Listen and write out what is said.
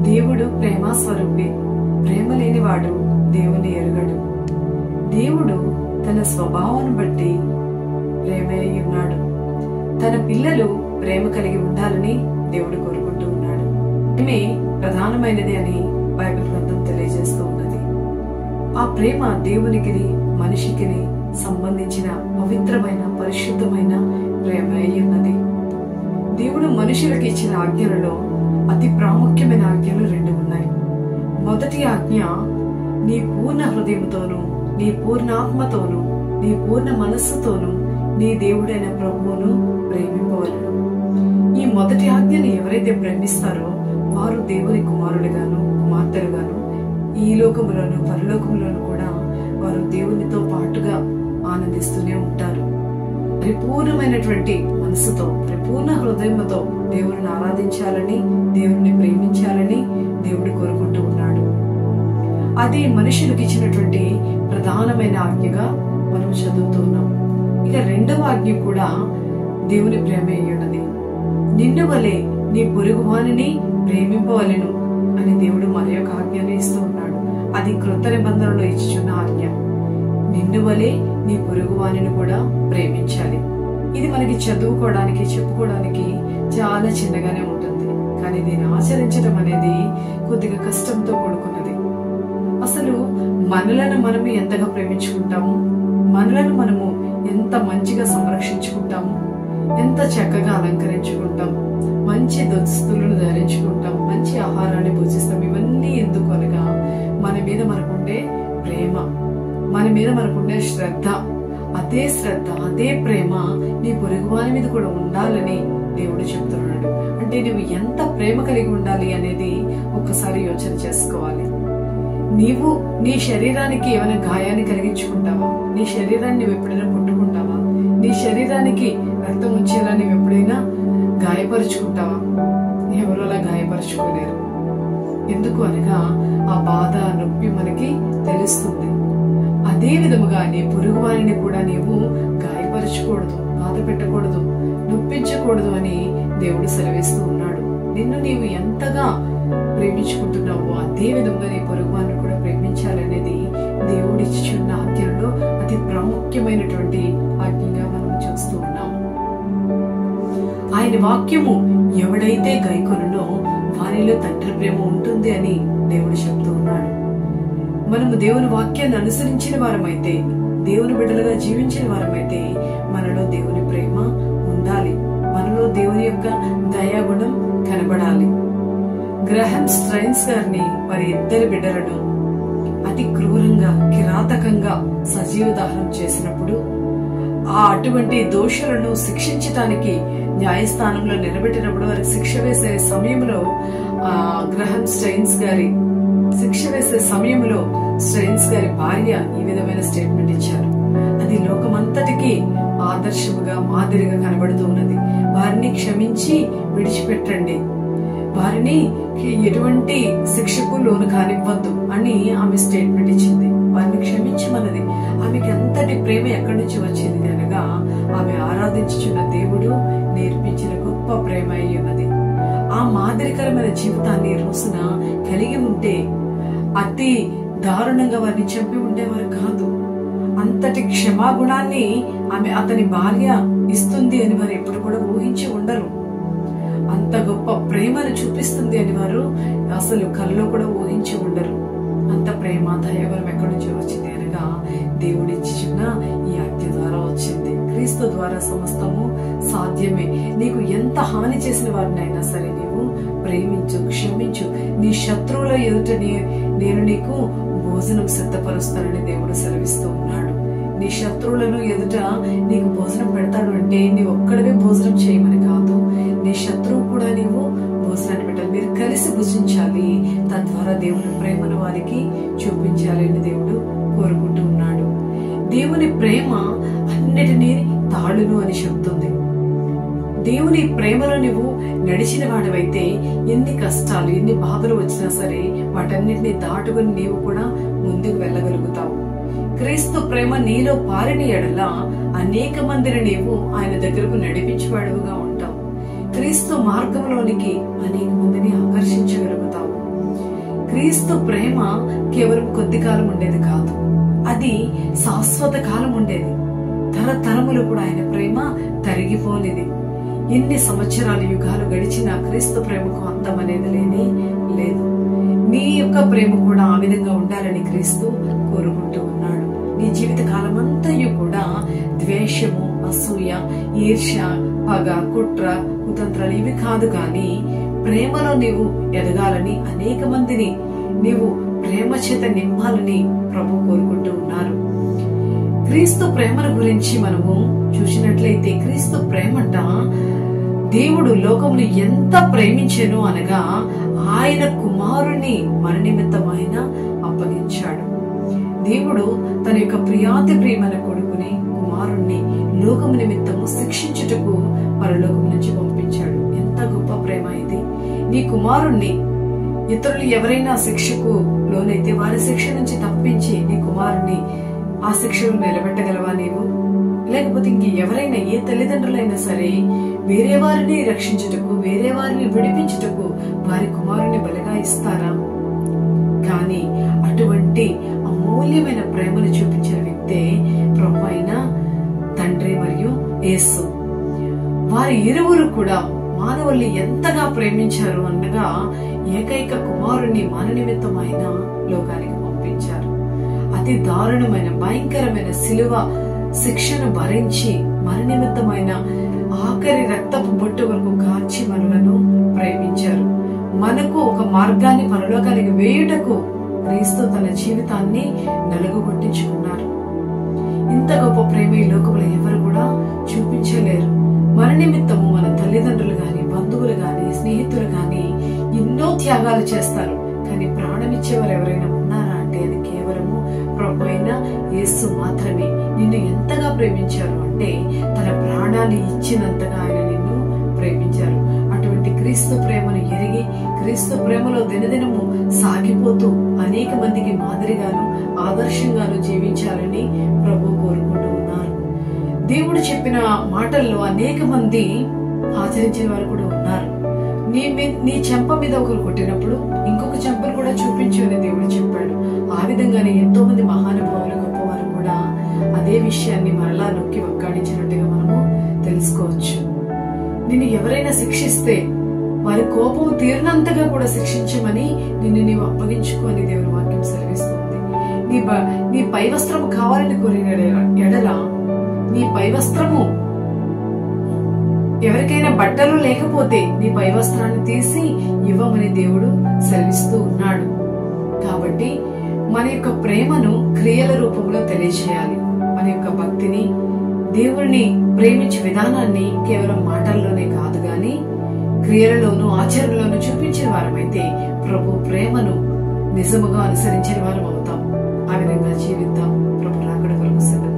దేవుడు ప్రేమ స్వరూపి. ప్రేమ లేనివాడు దేవుని ఎరుగడు. దేవుడు తన స్వభావాన్ని బట్టి ప్రేమే ఉన్నాడు. తన పిల్లలు ప్రేమ కలిగి ఉండాలని దేవుడు కోరుకుంటూ ఉన్నాడు. ప్రేమే ప్రధానమైనది అని బైబిల్ గ్రంథం తెలియజేస్తూ ఉన్నది. ఆ ప్రేమ దేవునికి మనిషికి సంబంధించిన పవిత్రమైన పరిశుద్ధమైన ప్రేమ అయి ఉన్నది. దేవుడు మనుషులకు ఇచ్చిన ఆజ్ఞలలో అతి ప్రాముఖ్యమైన ఆజ్ఞలు 2 ఉన్నాయి. మొదటి ఆజ్ఞ, నీ పూర్ణ హృదయంతోనూ, నీ పూర్ణ ఆత్మతోనూ, నీ పూర్ణ మనస్సుతోనూ నీ దేవుడైన ప్రభువును ప్రేమింపవలెను. ఈ మొదటి ఆజ్ఞని ఎవరైతే ప్రేమిస్తారో వారు దేవుని కుమారులుగాను కుమార్తెలుగాను ఈ లోకములోను పరలోకములోను కూడా వారు దేవునితో పాటుగా ఆనందిస్తూనే ఉంటారు. పరిపూర్ణమైనటువంటి మనసుతో, పరిపూర్ణ హృదయంతో దేవుని ఆరాధించాలని, దేవుని ప్రేమించాలని దేవుడు కోరుకుంటూ ఉన్నాడు. అది మనుషులకు ఇచ్చినటువంటి ప్రధానమైన ఆజ్ఞగా మనం చదువుతున్నాం. ఇక రెండవ ఆజ్ఞ కూడా దేవుని ప్రేమ అయ్యున్నది. నిన్ను వలె నీ పొరుగువానిని ప్రేమింపవలెను అని దేవుడు మరి యొక్క ఆజ్ఞను ఇస్తూ ఉన్నాడు. అది క్రొత్త నిబంధనలో ఇచ్చుచున్న ఆజ్ఞ. నిన్ను వలె నీ పొరుగువానిని కూడా ప్రేమించాలి. ఇది మనకి చదువుకోవడానికి, చెప్పుకోవడానికి చాలా చిన్నగానే ఉంటుంది. కానీ దీన్ని ఆచరించడం అనేది కొద్దిగా కష్టంతో కూడుకున్నది. అసలు మనలను మనము ఎంతగా ప్రేమించుకుంటాము, మనలను మనము ఎంత మంచిగా సంరక్షించుకుంటాము, ఎంత చక్కగా అలంకరించుకుంటాం, మంచి దుస్తులను ధరించుకుంటాం, మంచి ఆహారాన్ని భుజిస్తాం. ఇవన్నీ ఎందుకు అనగా మన మీద మనకుండే ప్రేమ, మన మీద మనకుండే శ్రద్ధ. అదే శ్రద్ధ, అదే ప్రేమ నీ పొరుగువాని మీద కూడా ఉండాలని దేవుడు చెప్తున్నాడు. అంటే నువ్వు ఎంత ప్రేమ కలిగి ఉండాలి అనేది ఒక్కసారి యోచన చేసుకోవాలి. నీవు నీ శరీరానికి ఏమైనా గాయాన్ని కలిగించుకుంటావా? నీ శరీరాన్ని నువ్వు ఎప్పుడైనా కొట్టుకుంటావా? నీ శరీరానికి రక్తం వచ్చేలా నువ్వు ఎప్పుడైనా గాయపరుచుకుంటావా? ఎవరు అలా గాయపరుచుకోలేరు. ఎందుకు అనగా ఆ బాధ, నొప్పి మనకి తెలుస్తుంది. అదే విధముగా నీ పొరుగు వారిని కూడా నీవు గాయపరచకూడదు, బాధ పెట్టకూడదు, నొప్పించకూడదు అని దేవుడు సెలవిస్తూ ఉన్నాడు. నిన్ను నీవు ఎంతగా ప్రేమించుకుంటున్నావో అదే విధంగా నీ పొరుగు వారిని కూడా ప్రేమించాలనేది దేవుడు ఇచ్చుచున్న ఆజ్ఞలో అతి ప్రాముఖ్యమైనటువంటి ఆజ్ఞగా మనం చూస్తూ ఉన్నాం. ఆయన వాక్యము ఎవడైతే గైకొనునో వారిలో తండ్రి ప్రేమ ఉంటుంది అని దేవుడు చెప్తూ ఉన్నాడు. మనము దేవుని వాక్యాన్ని అనుసరించిన వారమైతే, దేవుని బిడ్డలుగా జీవించిన వారమైతే మనలో దేవుని ప్రేమ ఉండాలి. మనలో దేవుని యొక్క దయాగుణం కనబడాలి. గ్రహం స్ట్రైన్స్ గారిని వారి 2 బిడ్డలను అతి క్రూరంగా, కిరాతకంగా సజీవ దహనం చేసినప్పుడు అటువంటి దోషులను శిక్షించటానికి న్యాయస్థానంలో నిలబెట్టినప్పుడు వారికి శిక్ష వేసే సమయంలో గ్రహం స్ట్రైన్స్ గారి శిక్ష వేసే సమయంలో స్ట్రైన్స్ గారి భార్య ఈ విధమైన స్టేట్మెంట్ ఇచ్చారు. అది లోకమంతటికి ఆదర్శముగా, మాదిరిగా కనబడుతూ ఉన్నది. వారిని క్షమించి విడిచిపెట్టండి, వారిని ఎటువంటి శిక్షకు లోను కానివ్వద్దు అని ఆమె స్టేట్మెంట్ ఇచ్చింది. వారిని క్షమించమన్నది. ఆమెకి అంతటి ప్రేమ ఎక్కడి నుంచి వచ్చింది అనగా ఆమె ఆరాధించుచున్న దేవుడు నేర్పించిన గొప్ప ప్రేమ అయి ఉన్నది. ఆ మాదిరికరమైన జీవితాన్ని రోజున కలిగి ఉంటే అతి దారుణంగా వారిని చంపి ఉండేవారు కాదు. అంతటి క్షమాగుణాన్ని ఆమె అతని భార్య ఇస్తుంది అని వారు ఎప్పుడు కూడా ఊహించి ఉండరు. అంత గొప్ప ప్రేమను చూపిస్తుంది అని వారు అసలు కల్లో కూడా ఊహించి ఉండరు. అంత ప్రేమ, దయావరం ఎక్కడి నుంచి వచ్చింది అనగా దేవుడిచ్చిన ఈ ఆజ్ఞ ద్వారా వచ్చింది. క్రీస్తు ద్వారా సమస్తము సాధ్యమే. నీకు ఎంత హాని చేసిన వారినైనా సరే నీవు ప్రేమించు, క్షమించు. నీ శత్రువుల ఎదుట నేను నీకు భోజనం సిద్ధపరుస్తానని దేవుడు సెలవిస్తూ ఉన్నాడు. నీ శత్రువులను ఎదుట నీకు భోజనం పెడతాడు అంటే నీవు ఒక్కడవే భోజనం చేయమని కాదు, నీ శత్రువు కూడా నీవు భోజనాన్ని పెట్టాలి. మీరు కలిసి భుజించాలి. తద్వారా దేవుని ప్రేమను వారికి చూపించాలి అని దేవుడు కోరుకుంటూ ఉన్నాడు. దేవుని ప్రేమ అన్నిటినీ తాళును అని చెప్తుంది. దేవుని ప్రేమలో నువ్వు నడిచిన వాడివైతే ఎన్ని కష్టాలు, ఎన్ని బాధలు వచ్చినా సరే వాటన్నిటిని దాటుకుని నీవు కూడా ముందుకు వెళ్ళగలుగుతావు. క్రీస్తు ప్రేమ నీలో పారిన ఎడల అనేక మందిని నీవు ఆయన దగ్గరకు నడిపించేవాడుగా ఉంటావు. క్రీస్తు మార్గంలోనికి అనేక మందిని ఆకర్షించగలుగుతావు. క్రీస్తు ప్రేమ కేవలం కొద్ది కాలం ఉండేది కాదు, అది శాశ్వత కాలం ఉండేది. తరతరములు కూడా ఆయన ప్రేమ తరిగిపోనిది. ఎన్ని సంవత్సరాలు యుగాలు గడిచినా క్రీస్తు ప్రేమకు అంతం అనేది లేనే లేదు. నీ యొక్క ప్రేమ కూడా ఆ విధంగా ఉండాలని క్రీస్తు కోరుకుంటూ ఉన్నాడు. నీ జీవిత కాలం అంతయు కూడా ద్వేషము, అసూయ, ఈర్ష్య, పగ, కుట్ర, కుతంత్రాలు ఇవి కాదు, కానీ ప్రేమలో నీవు ఎదగాలని, అనేక మందిని నీవు ప్రేమ చేత నింపాలని ప్రభు కోరుకుంటూ ఉన్నారు. క్రీస్తు ప్రేమను గురించి మనము చూసినట్లయితే, క్రీస్తు ప్రేమట దేవుడు లోకమును ఎంత ప్రేమించెను అనగా ఆయన కుమారుని మన నిమిత్తం ఆయన అప్పగించాడు. దేవుడు తన యొక్క ప్రియాతి ప్రియమైన కొడుకుని, కుమారుణ్ణి లోకము నిమిత్తము శిక్షించుటకు పరలోకం నుంచి పంపించాడు. ఎంత గొప్ప ప్రేమ ఇది! నీ కుమారుణ్ణి ఇతరులు ఎవరైనా శిక్షకు లోనైతే వారి శిక్ష నుంచి తప్పించి నీ కుమారుణ్ణి ఆ శిక్షను నిలబెట్టగలవా నీవు? లేకపోతే ఇంక ఎవరైనా, ఏ తల్లిదండ్రులైనా సరే వేరే వారిని రక్షించుటకు, వేరే వారిని విడిపించుటకు వారి కుమారుని బలిగా ఇస్తారా? కానీ అటువంటి అమూల్యమైన ప్రేమను చూపించిన వ్యక్తే ప్రభు అయిన తండ్రి మరియు యేసు. వారి ఇరువురు కూడా మానవుల్ని ఎంతగా ప్రేమించారు అనగా ఏకైక కుమారుని మన నిమిత్తం ఆయన లోకానికి పంపించారు. అతి దారుణమైన, భయంకరమైన శిలువ శిక్షను భరించి మన నిమిత్తమైన ఆఖరి రక్తపు బొట్టు వరకు కార్చి మనలను ప్రేమించారు. మనకు ఒక మార్గాన్ని పరలోకానికి వేయుటకు క్రీస్తు తన జీవితాన్ని నలుగుగొట్టించుకున్నారు. ఇంత గొప్ప ప్రేమ ఈ లోకంలో ఎవరు కూడా చూపించలేరు. మన నిమిత్తము మన తల్లిదండ్రులు గాని, బంధువులు గాని, స్నేహితులు గాని ఎన్నో త్యాగాలు చేస్తారు. కానీ ప్రాణం ఇచ్చేవారు ఎవరైనా ఉన్నారా అంటే అది కేవలము ప్రభు అయిన యేసు మాత్రమే. నిన్ను ఎంతగా ప్రేమించారు అంటే తన ప్రాణాన్ని ఇచ్చినంతగా ఆయన నిన్ను ప్రేమించారు. అటువంటి క్రీస్తు ప్రేమను ఎరిగి, క్రీస్తు ప్రేమలో దినదినము సాగిపోతూ అనేక మందికి మాదిరిగాను, ఆదర్శంగాను జీవించాలని ప్రభు కోరుకుంటూ ఉన్నారు. దేవుడు చెప్పిన మాటల్లో అనేక మంది ఆచరించిన వారు కూడా ఉన్నారు. నీ చెంప మీద ఒకరు కొట్టినప్పుడు ఇంకొక చెంపను కూడా చూపించు అని దేవుడు చెప్పాడు. ఆ విధంగానే ఎంతో మంది మహానుభావులు, గొప్పవారు కూడా అదే విషయాన్ని మరలా నొక్కి వక్కాడించినట్టుగా మనము తెలుసుకోవచ్చు. నిన్ను ఎవరైనా శిక్షిస్తే వారి కోపం తీరినంతగా కూడా శిక్షించమని నిన్ను నీవు అప్పగించుకొని దేవుని వాక్యం సెలవిస్తుంది. నీ పై వస్త్రము కావాలని కోరిన ఎడల నీ పై వస్త్రము, ఎవరికైనా బట్టలు లేకపోతే నీ పై వస్త్రాన్ని తీసి ఇవ్వమని దేవుడు సెలవిస్తూ ఉన్నాడు. కాబట్టి మన యొక్క ప్రేమను క్రియల రూపంలో తెలియచేయాలి. మన యొక్క భక్తిని, దేవుడిని ప్రేమించే విధానాన్ని కేవలం మాటల్లోనే కాదు గాని క్రియలలోనూ, ఆచరణలోనూ చూపించిన వారమైతే ప్రభు ప్రేమను నిజముగా అనుసరించిన వారం అవుతాం. ఆ విధంగా జీవిద్దాం. ప్రభు రాకడ కొరకు సిద్ధం.